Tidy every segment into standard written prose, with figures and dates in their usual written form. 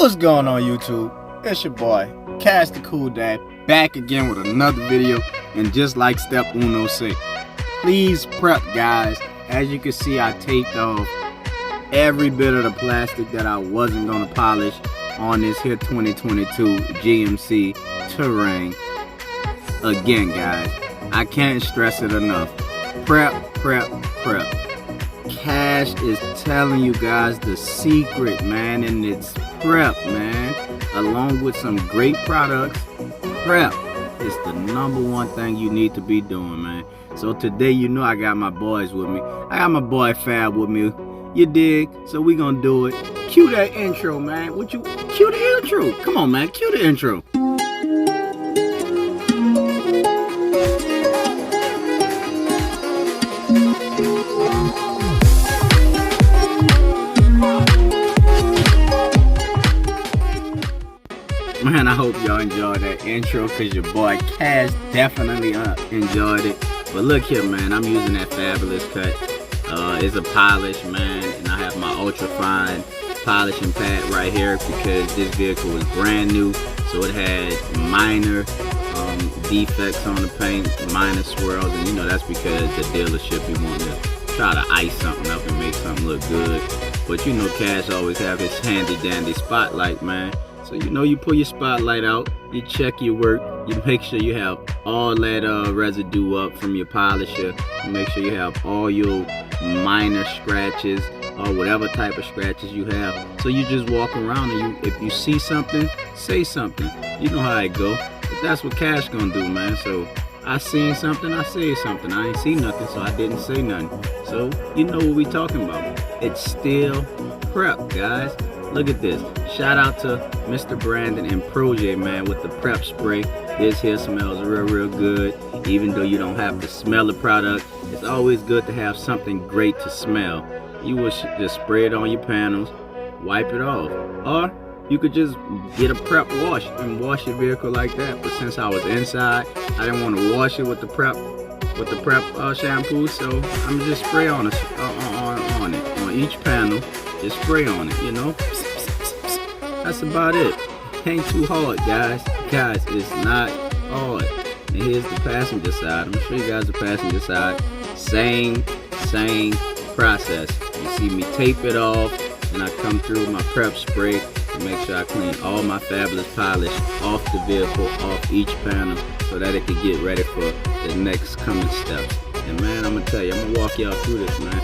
What's going on YouTube? It's your boy, Kash the Cool Dad, back again with another video. And just like step uno say, please prep, guys. As you can see, I taped off every bit of the plastic that I wasn't going to polish on this here 2022 GMC Terrain. Again, guys, I can't stress it enough. Prep, prep, prep. Kash is telling you guys the secret, man, and it's prep, man. Along with some great products, prep is the #1 thing you need to be doing, man. So today, you know, I got my boys with me. I got my boy Fab with me. You dig? So we gonna do it. Cue that intro, man. Cue the intro. Come on, man. Cue the intro. Man, I hope y'all enjoyed that intro, because your boy Kash definitely enjoyed it. But look here, man, I'm using that fabulous cut. It's a polish, man, and I have my ultra fine polishing pad right here because this vehicle was brand new, so it had minor defects on the paint, minor swirls, and you know that's because the dealership be wanting to try to ice something up and make something look good. But you know, Kash always have his handy dandy spotlight, man. So you know, you pull your spotlight out, you check your work, you make sure you have all that residue up from your polisher, you make sure you have all your minor scratches or whatever type of scratches you have. So you just walk around and if you see something, say something. You know how it go. But that's what Kash gonna do, man. So I seen something, I said something. I ain't see nothing, so I didn't say nothing. So you know what we talking about. It's still prep, guys. Look at this. Shout out to Mr. Brandon and Proje, man, with the prep spray. This here smells real good. Even though you don't have to smell the product, it's always good to have something great to smell. You would just spray it on your panels, wipe it off. Or you could just get a prep wash and wash your vehicle like that. But since I was inside, I didn't want to wash it with the prep shampoo, so I'm just spray on it on each panel. Just spray on it, you know. That's about it. Ain't too hard, guys. Guys, it's not hard. And here's the passenger side. I'm gonna show you guys the passenger side. Same process. You see me tape it off, and I come through with my prep spray to make sure I clean all my fabulous polish off the vehicle, off each panel, so that it can get ready for the next coming steps. And man, I'm gonna tell you, I'm gonna walk y'all through this, man.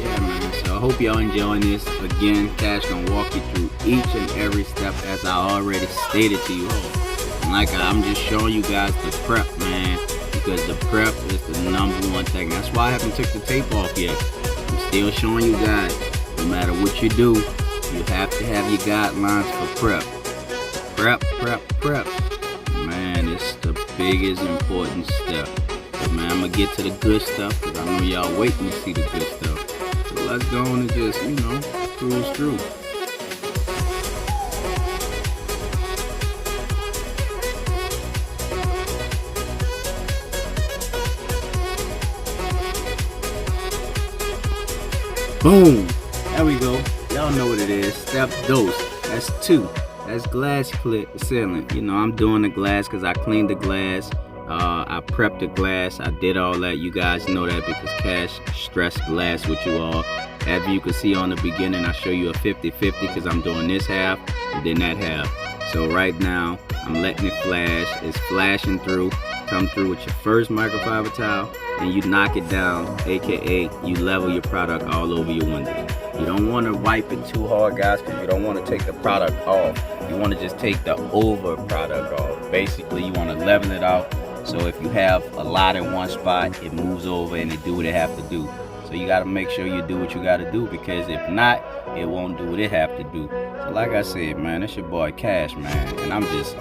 Yeah, man. So I hope y'all enjoying this. Again, Kash gonna walk you through each and every step as I already stated to you all. And like I'm just showing you guys the prep, man, because the prep is the #1 thing. That's why I haven't took the tape off yet. I'm still showing you guys, no matter what you do, you have to have your guidelines for prep. Prep, prep, prep. Man, it's the biggest important step. But man, I'm gonna get to the good stuff, because I know y'all waiting to see the good stuff. So let's go on and just, you know, cruise through. Boom! There we go. Y'all know what it is. Step dose. That's 2. That's glass sealant. You know, I'm doing the glass because I cleaned the glass. I prepped the glass. I did all that. You guys know that because Kash stressed glass with you all. As you can see on the beginning, I show you a 50-50 because I'm doing this half and then that half. So right now, I'm letting it flash. It's flashing through. Come through with your first microfiber towel and you knock it down, aka you level your product all over your windows. You don't want to wipe it too hard, guys, because you don't want to take the product off. You want to just take the over product off. Basically, you want to level it out. So if you have a lot in one spot, it moves over and it do what it have to do. So you got to make sure you do what you got to do, because if not, it won't do what it have to do. So like I said, man, it's your boy Kash, man, and I'm just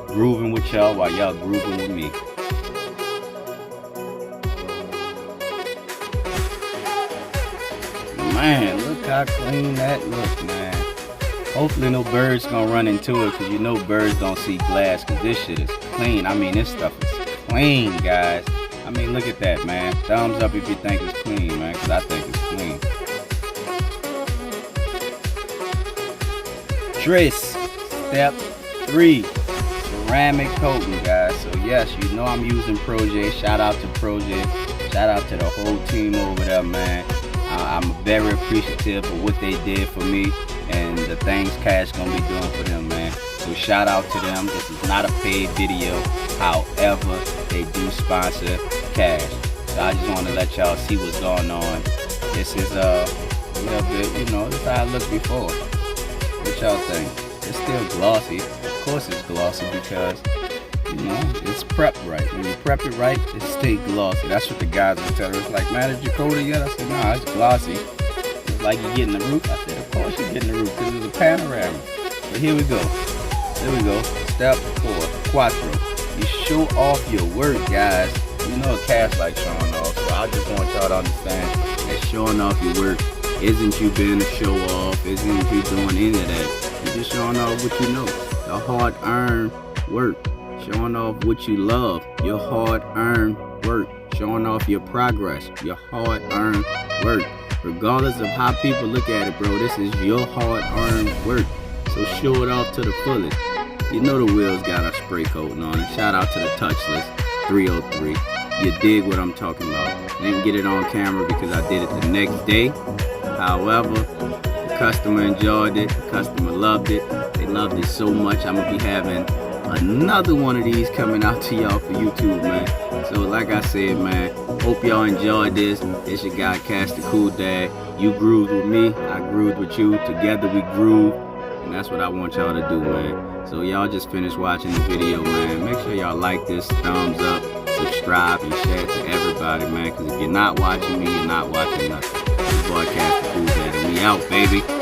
grooving with y'all while y'all grooving with me. Man, look how clean that looks, man. Hopefully no birds gonna run into it, because you know birds don't see glass, because this shit is clean. I mean, this stuff is clean, guys. I mean, look at that, man. Thumbs up if you think it's clean, man, because I think it's clean. dress. Step 3, ceramic coating, guys. So yes, you know I'm using Proje. Shout out to Proje. Shout out to the whole team over there, man. I'm very appreciative of what they did for me and the things Kash gonna be doing for them, man. So shout out to them. This is not a paid video. However, they do sponsor Kash. So I just want to let y'all see what's going on. This is a little bit, you know, this is how it looked before. What y'all think? It's still glossy. Of course it's glossy because, you know, it's prepped right. When you prep it right, it stays glossy. That's what the guys were telling us. Like, man, did you coat it yet? I said, nah, it's glossy. It's like you're getting the roof. I said, of course you're getting the roof because it's a panorama. But here we go. Here we go. Step 4, quattro. You show off your work, guys. You know Kash like showing off, so I just want y'all to understand that showing off your work isn't you being a show off, isn't you doing any of that. You're just showing off what you know, the hard-earned work. Showing off what you love, your hard-earned work. Showing off your progress, your hard-earned work. Regardless of how people look at it, bro, this is your hard-earned work. So show it off to the fullest. You know the wheels got a spray coating on it. Shout out to the Touchless 303. You dig what I'm talking about. Didn't get it on camera because I did it the next day. However, the customer enjoyed it. The customer loved it. They loved it so much. I'm going to be having another one of these coming out to y'all for YouTube, man. So like I said, man, hope y'all enjoyed this. It's your guy Kash the Cool Dad. You grooved with me, I grooved with you. Together we groove, and that's what I want y'all to do, man. So y'all just finished watching the video, man. Make sure y'all like this, thumbs up, subscribe, and share it to everybody, man. Because if you're not watching me, you're not watching nothing. This boy Kash the Cool Dad, and we out, baby.